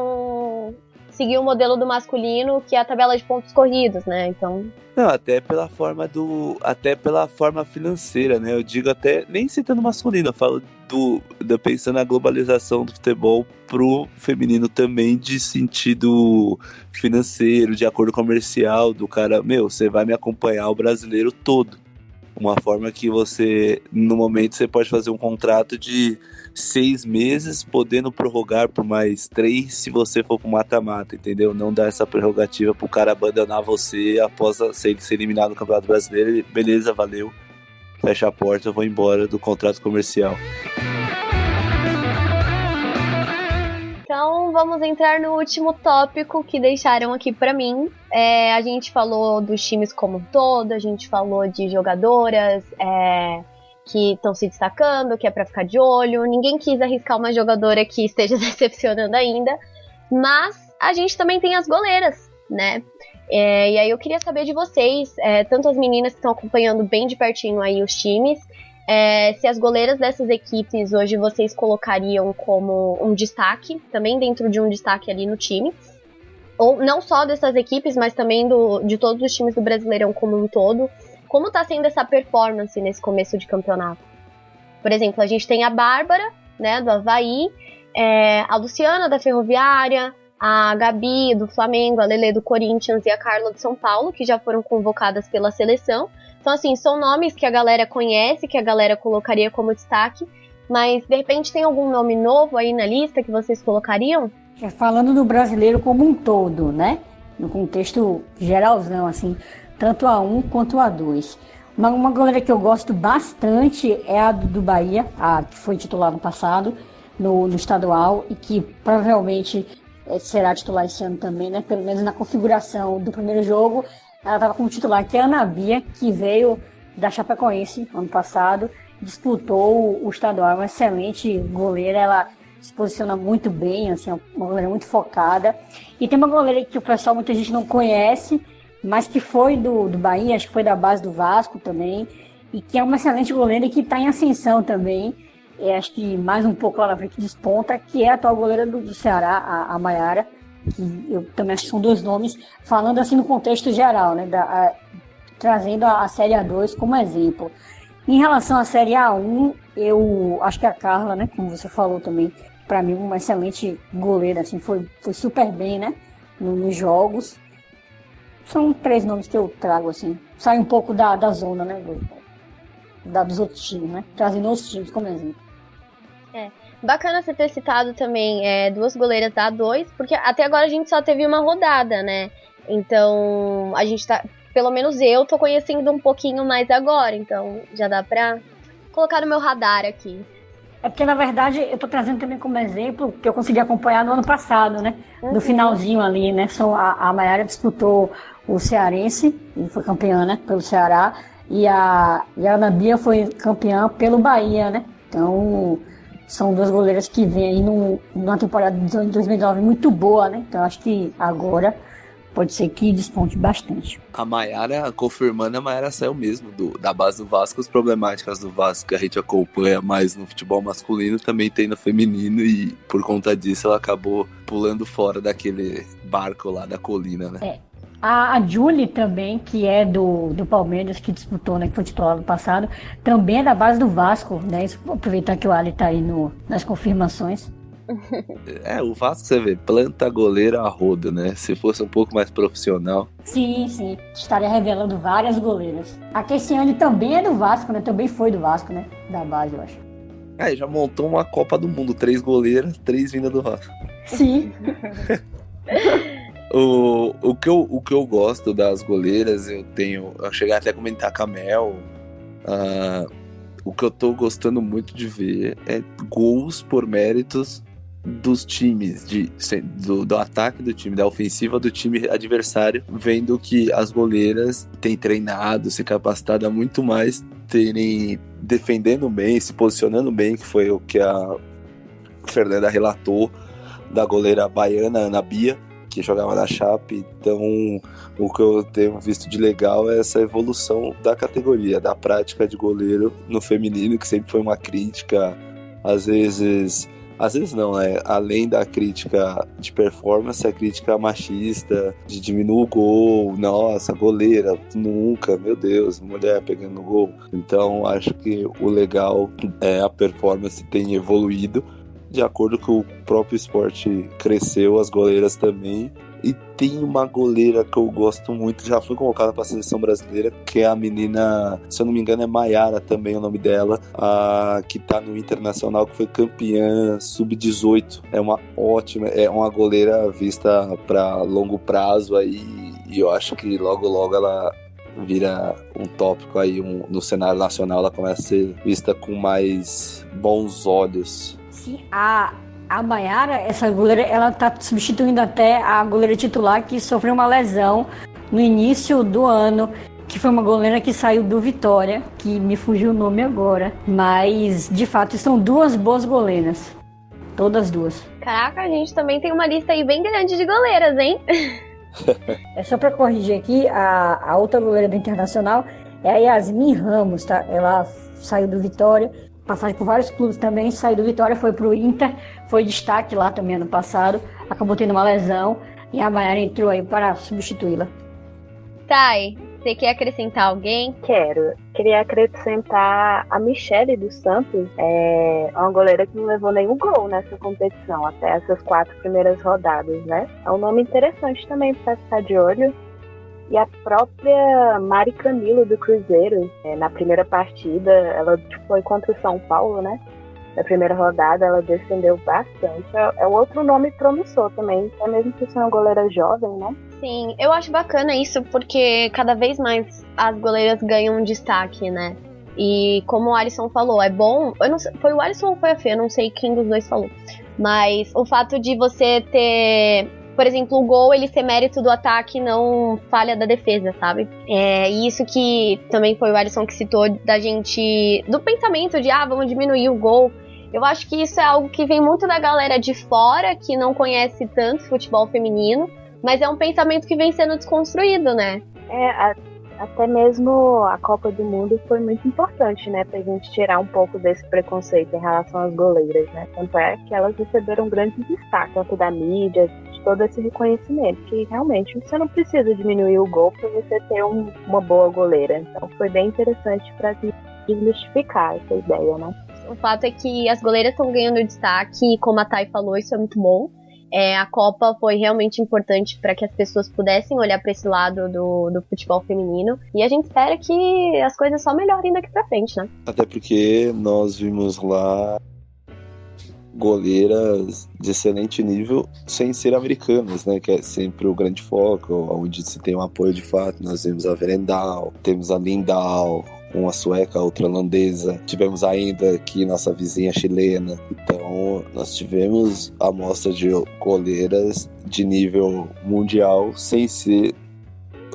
seguir o modelo do masculino, que é a tabela de pontos corridos, né? Então... Não, até pela forma financeira, né? Eu digo até, nem citando masculino, eu falo pensando na globalização do futebol pro feminino também, de sentido financeiro, de acordo comercial, do cara, você vai me acompanhar o brasileiro todo. Uma forma que você, no momento, você pode fazer um contrato de 6 meses, podendo prorrogar por mais 3 se você for pro mata-mata, entendeu? Não dá essa prerrogativa pro cara abandonar você após ser eliminado no Campeonato Brasileiro. Beleza, valeu. fecha a porta, eu vou embora do contrato comercial. Então vamos entrar no último tópico que deixaram aqui pra mim. A gente falou dos times como um todo, a gente falou de jogadoras que estão se destacando, que é pra ficar de olho. Ninguém quis arriscar uma jogadora que esteja decepcionando ainda, mas a gente também tem as goleiras, né? E aí eu queria saber de vocês, tanto as meninas que estão acompanhando bem de pertinho aí os times, se as goleiras dessas equipes hoje vocês colocariam como um destaque, também dentro de um destaque ali no time, ou não só dessas equipes, mas também de todos os times do Brasileirão como um todo. Como tá sendo essa performance nesse começo de campeonato? Por exemplo, a gente tem a Bárbara, né, do Avaí, a Luciana da Ferroviária, a Gabi do Flamengo, a Lelê do Corinthians e a Carla do São Paulo, que já foram convocadas pela seleção. Então, assim, são nomes que a galera conhece, que a galera colocaria como destaque, mas, de repente, tem algum nome novo aí na lista que vocês colocariam? Falando do brasileiro como um todo, né? No contexto geralzão, assim, tanto a 1 quanto a 2. Uma goleira que eu gosto bastante é a do Bahia, a que foi titular no passado, no estadual, e que provavelmente será titular esse ano também, né? Pelo menos na configuração do primeiro jogo, ela estava como titular, que é a Ana Bia, que veio da Chapecoense ano passado, disputou o estadual, uma excelente goleira, ela se posiciona muito bem, assim, uma goleira muito focada. E tem uma goleira que o pessoal, muita gente não conhece, mas que foi do Bahia, acho que foi da base do Vasco também, e que é uma excelente goleira e que está em ascensão também. Acho que mais um pouco lá na frente desponta, que é a atual goleira do Ceará, a Maiara, que eu também acho que são dois nomes, falando assim no contexto geral, né, trazendo a Série A2 como exemplo. Em relação à Série A1, eu acho que a Carla, né, como você falou também, para mim uma excelente goleira, assim, foi super bem, né, nos jogos. São 3 nomes que eu trago, assim, sai um pouco da zona, né, dos outros times, né, trazendo outros times como exemplo. Bacana você ter citado também 2 goleiras da A2, porque até agora a gente só teve uma rodada, né? Então, a gente tá, pelo menos eu tô conhecendo um pouquinho mais agora, então já dá pra colocar no meu radar aqui. É porque, na verdade, eu tô trazendo também como exemplo que eu consegui acompanhar no ano passado, né? Do finalzinho ali, né? A Maiara disputou o Cearense, e foi campeã, né? Pelo Ceará, e a Ana Bia foi campeã pelo Bahia, né? Então, são 2 goleiras que vêm aí numa temporada de 2019 muito boa, né? Então, acho que agora pode ser que desponte bastante. A Maiara, confirmando, a Maiara saiu mesmo da base do Vasco. As problemáticas do Vasco que a gente acompanha mais no futebol masculino também tem no feminino, e por conta disso ela acabou pulando fora daquele barco lá da colina, né? A Julie também, que é do Palmeiras, que disputou, né, que foi titular no passado, também é da base do Vasco, né? Aproveitar que o Ali tá aí nas confirmações. O Vasco, você vê, planta goleiro a rodo, né? Se fosse um pouco mais profissional. Sim. Estaria revelando várias goleiras. A Kessiane também é do Vasco, né? Também foi do Vasco, né? Da base, eu acho. Já montou uma Copa do Mundo. 3 goleiras, 3 vindas do Vasco. Sim. O que eu gosto das goleiras, eu cheguei até a comentar com a Mel. O que eu tô gostando muito de ver é gols por méritos dos times, do ataque do time, da ofensiva do time adversário, vendo que as goleiras têm treinado, se capacitado a muito mais, terem defendendo bem, se posicionando bem, que foi o que a Fernanda relatou da goleira baiana Ana Bia, que jogava na Chape. Então, o que eu tenho visto de legal é essa evolução da categoria, da prática de goleiro no feminino, que sempre foi uma crítica, às vezes não, além da crítica de performance, a crítica machista, de diminuir o gol, nossa, goleira, nunca, meu Deus, mulher pegando no gol. Então, acho que o legal é a performance tem evoluído, de acordo com o próprio esporte cresceu, as goleiras também. E tem uma goleira que eu gosto muito, já foi convocada para a seleção brasileira, que é a menina, se eu não me engano é Maiara também o nome dela, que tá no Internacional, que foi campeã sub-18. É uma ótima, é uma goleira vista para longo prazo aí, e eu acho que logo ela vira um tópico aí no cenário nacional, ela começa a ser vista com mais bons olhos. Sim, a Maiara, essa goleira, ela tá substituindo até a goleira titular que sofreu uma lesão no início do ano, que foi uma goleira que saiu do Vitória, que me fugiu o nome agora, mas de fato são duas boas goleiras, todas duas. Caraca, a gente também tem uma lista aí bem grande de goleiras, hein? É só para corrigir aqui, a outra goleira do Internacional é a Yasmin Ramos, tá? Ela saiu do Vitória, passagem por vários clubes também, saiu do Vitória, foi pro Inter, foi destaque lá também ano passado, acabou tendo uma lesão e a Maiara entrou aí para substituí-la. Thay, você quer acrescentar alguém? Queria acrescentar a Michele dos Santos, uma goleira que não levou nenhum gol nessa competição, até essas 4 primeiras rodadas, né? É um nome interessante também para ficar de olho. E a própria Mari Camilo do Cruzeiro, na primeira partida, ela foi contra o São Paulo, né? Na primeira rodada ela defendeu bastante. É outro nome promissor também, até mesmo que seja uma goleira jovem, né? Sim, eu acho bacana isso, porque cada vez mais as goleiras ganham um destaque, né? E como o Alisson falou, é bom... Eu não sei, foi o Alisson ou foi a Fê? Eu não sei quem dos dois falou. Mas o fato de você ter... Por exemplo, o gol, ele ser mérito do ataque, não falha da defesa, sabe? E isso que também foi o Alisson que citou da gente... Do pensamento de, vamos diminuir o gol. Eu acho que isso é algo que vem muito da galera de fora, que não conhece tanto futebol feminino. Mas é um pensamento que vem sendo desconstruído, né? Até mesmo a Copa do Mundo foi muito importante, né? Pra gente tirar um pouco desse preconceito em relação às goleiras, né? Tanto é que elas receberam um grande destaque, tanto da mídia, de todo esse reconhecimento, que realmente você não precisa diminuir o gol pra você ter uma boa goleira. Então foi bem interessante pra desmistificar essa ideia, né? O fato é que as goleiras estão ganhando destaque, e como a Thay falou, isso é muito bom. A Copa foi realmente importante para que as pessoas pudessem olhar para esse lado do futebol feminino. E a gente espera que as coisas só melhorem daqui para frente, né? Até porque nós vimos lá goleiras de excelente nível sem ser americanas, né? Que é sempre o grande foco, onde se tem um apoio de fato. Nós vimos a Verendal, temos a Lindahl, uma sueca, outra holandesa. Tivemos ainda aqui nossa vizinha chilena. Então, nós tivemos a amostra de goleiras de nível mundial, sem ser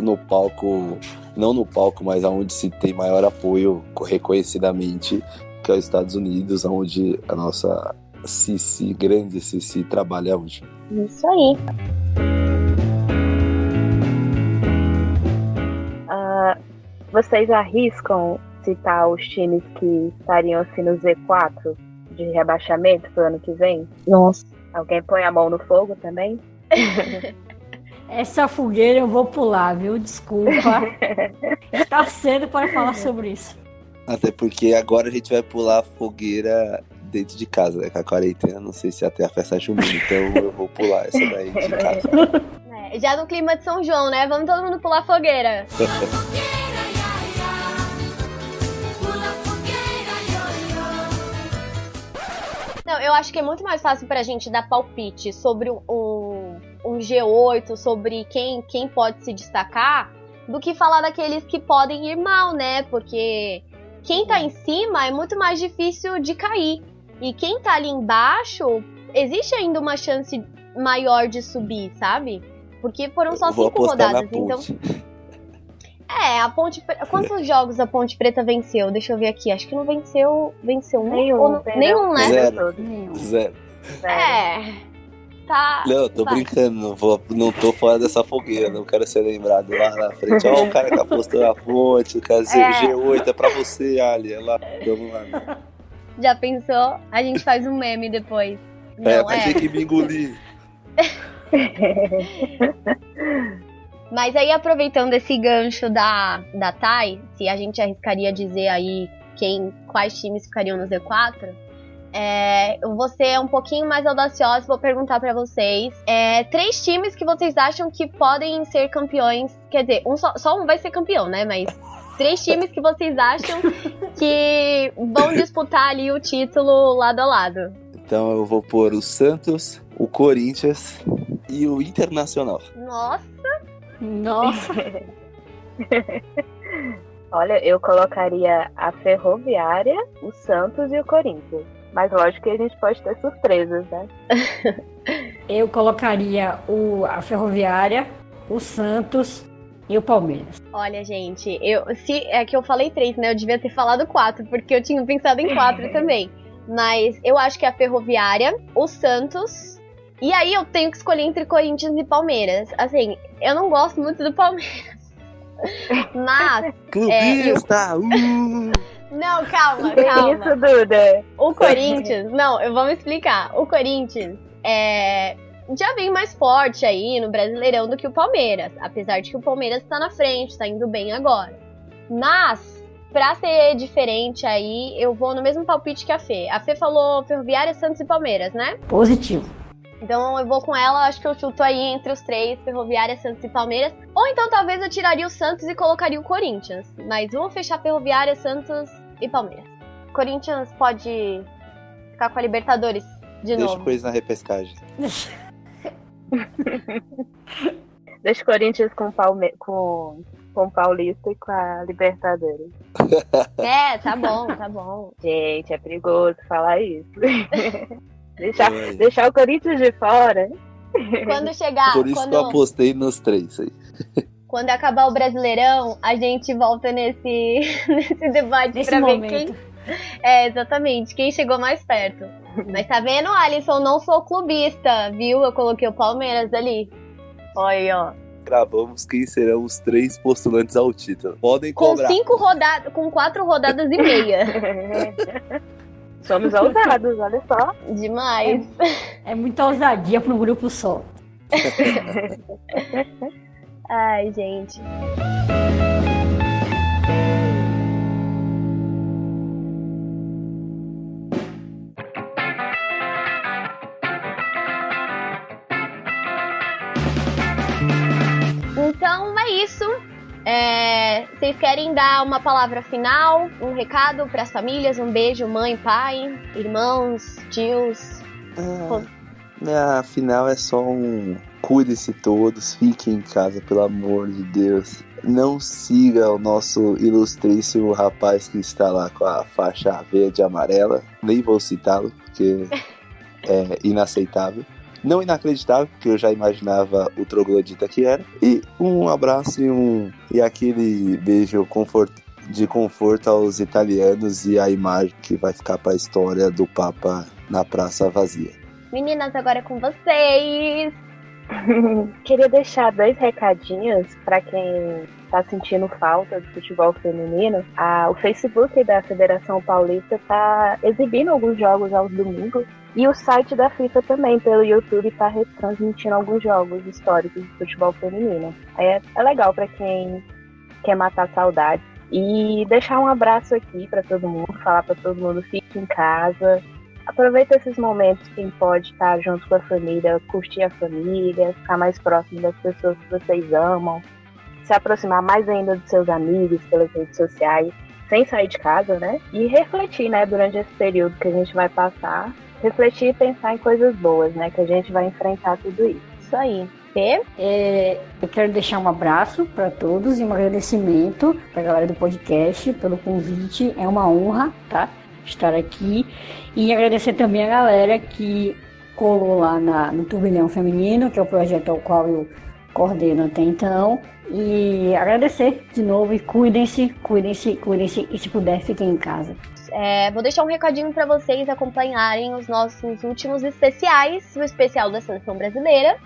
no palco, não no palco, mas onde se tem maior apoio reconhecidamente, que é os Estados Unidos, onde a nossa grande Cici trabalha hoje. Isso aí. Vocês arriscam citar os times que estariam assim no Z4 de rebaixamento pro ano que vem? Nossa. Alguém põe a mão no fogo também? Essa fogueira eu vou pular, viu? Desculpa. Tá cedo para falar sobre isso. Até porque agora a gente vai pular a fogueira dentro de casa, né? Com a quarentena, não sei se até a festa junina, então eu vou pular essa daí de casa. Já no clima de São João, né? Vamos todo mundo pular fogueira. Não, eu acho que é muito mais fácil pra gente dar palpite sobre um G8, sobre quem pode se destacar, do que falar daqueles que podem ir mal, né? Porque quem tá em cima é muito mais difícil de cair. E quem tá ali embaixo, existe ainda uma chance maior de subir, sabe? Porque foram só 5 rodadas, então... a Ponte Preta... Quantos jogos a Ponte Preta venceu? Deixa eu ver aqui. Acho que não venceu um. Nenhum, né? Zero. Tá. Não, tô brincando. Não tô fora dessa fogueira. Não quero ser lembrado lá na frente. Ó, o cara que apostou na Ponte. Quer dizer, G8 é pra você, Ali. Lá. Vamos lá. Já pensou? A gente faz um meme depois. Vai ter que me engolir. Mas aí, aproveitando esse gancho da Thay, se a gente arriscaria dizer aí quais times ficariam no Z4, você é um pouquinho mais audaciosa, vou perguntar pra vocês. 3 times que vocês acham que podem ser campeões, quer dizer, só um vai ser campeão, né? Mas 3 times que vocês acham que vão disputar ali o título lado a lado. Então eu vou pôr o Santos, o Corinthians e o Internacional. Nossa! Olha, eu colocaria a Ferroviária, o Santos e o Corinthians. Mas lógico que a gente pode ter surpresas, né? Eu colocaria a Ferroviária, o Santos e o Palmeiras. Olha, gente, é que eu falei 3, né? Eu devia ter falado 4, porque eu tinha pensado em 4 também. Mas eu acho que é a Ferroviária, o Santos. E aí eu tenho que escolher entre Corinthians e Palmeiras. Assim, eu não gosto muito do Palmeiras. Mas. Clubista! Não, calma. Isso, Duda. O Corinthians. Não, vou me explicar. O Corinthians já vem mais forte aí no Brasileirão do que o Palmeiras. Apesar de que o Palmeiras tá na frente, tá indo bem agora. Mas, pra ser diferente aí, eu vou no mesmo palpite que a Fê. A Fê falou Ferroviária, Santos e Palmeiras, né? Positivo. Então eu vou com ela, acho que eu chuto aí entre os 3, Ferroviária, Santos e Palmeiras. Ou então talvez eu tiraria o Santos e colocaria o Corinthians. Mas vamos fechar Ferroviária, Santos e Palmeiras. Corinthians pode ficar com a Libertadores de novo. Deixa o Corinthians na repescagem. Deixa o Corinthians com o Paulista e com a Libertadores. Tá bom. Gente, é perigoso falar isso. Deixar o Corinthians de fora. Quando chegar. Por isso que eu apostei nos 3 aí. Quando acabar o Brasileirão, a gente volta nesse debate pra ver quem. Exatamente, quem chegou mais perto. Mas tá vendo, Alisson? Não sou clubista, viu? Eu coloquei o Palmeiras ali. Olha aí, ó. Gravamos quem serão os 3 postulantes ao título. Podem cobrar. Com 4 rodadas e meia. Somos ousados, olha só. Demais. É muita ousadia para um grupo só. Ai, gente. Então é isso. Vocês querem dar uma palavra final, um recado para as famílias, um beijo, mãe, pai, irmãos, tios? Afinal é só cuide-se todos, fiquem em casa, pelo amor de Deus. Não siga o nosso ilustríssimo rapaz que está lá com a faixa verde e amarela. Nem vou citá-lo, porque é inaceitável. Não inacreditável, porque eu já imaginava o troglodita que era. E um abraço e aquele beijo de conforto aos italianos e a imagem que vai ficar para a história do Papa na praça vazia. Meninas, agora é com vocês! Queria deixar 2 recadinhos para quem está sentindo falta do futebol feminino. O Facebook da Federação Paulista está exibindo alguns jogos aos domingos. E o site da FIFA também, pelo YouTube, está retransmitindo alguns jogos históricos de futebol feminino. É legal para quem quer matar saudade. E deixar um abraço aqui para todo mundo, falar para todo mundo, fique em casa. Aproveita esses momentos, quem pode estar junto com a família, curtir a família, ficar mais próximo das pessoas que vocês amam, se aproximar mais ainda dos seus amigos pelas redes sociais, sem sair de casa, né? E refletir, né, durante esse período que a gente vai passar. Refletir e pensar em coisas boas, né? Que a gente vai enfrentar tudo isso. Isso aí. Fê? Eu quero deixar um abraço para todos e um agradecimento para a galera do podcast pelo convite. É uma honra, tá? Estar aqui. E agradecer também a galera que colou lá no Turbilhão Feminino, que é o projeto ao qual eu coordeno até então. E agradecer de novo e cuidem-se e se puder, fiquem em casa. Vou deixar um recadinho para vocês acompanharem os nossos últimos especiais, o especial da Seleção Brasileira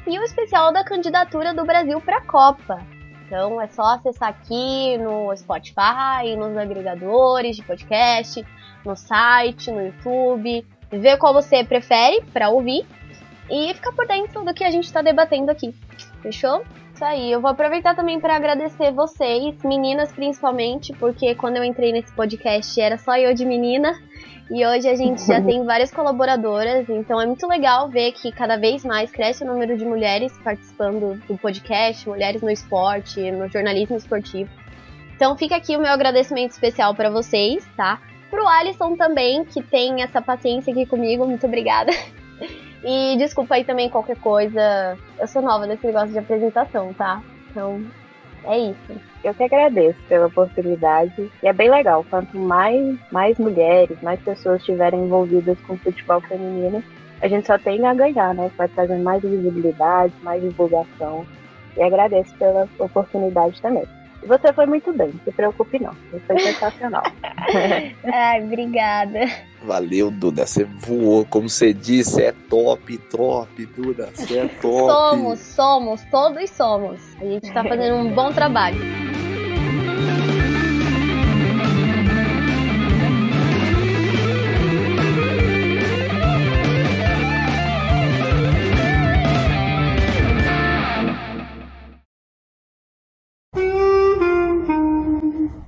e o especial da candidatura do Brasil para a Copa. Então é só acessar aqui no Spotify, nos agregadores de podcast, no site, no YouTube, ver qual você prefere para ouvir e ficar por dentro do que a gente está debatendo aqui. Fechou? Isso aí. Eu vou aproveitar também para agradecer vocês, meninas principalmente, porque quando eu entrei nesse podcast era só eu de menina e hoje a gente já tem várias colaboradoras, então é muito legal ver que cada vez mais cresce o número de mulheres participando do podcast, mulheres no esporte, no jornalismo esportivo. Então fica aqui o meu agradecimento especial para vocês, tá? Pro Alisson também, que tem essa paciência aqui comigo, muito obrigada. E desculpa aí também qualquer coisa, eu sou nova nesse negócio de apresentação, tá? Então, É isso. Eu que agradeço pela oportunidade. E é bem legal. Quanto mais mulheres, mais pessoas estiverem envolvidas com futebol feminino, a gente só tem a ganhar, né? Vai trazer mais visibilidade, mais divulgação. E agradeço pela oportunidade também. E você foi muito bem, não se preocupe não. Você foi sensacional. Ai, obrigada. Valeu, Duda. Você voou. Como você disse, é top, Duda. Você é top. Todos somos. A gente tá fazendo um bom trabalho.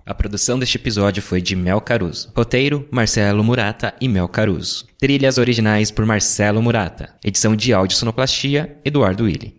A produção deste episódio foi de Mel Caruso. Roteiro, Marcelo Murata e Mel Caruso. Trilhas originais por Marcelo Murata. Edição de áudio e sonoplastia, Eduardo Willi.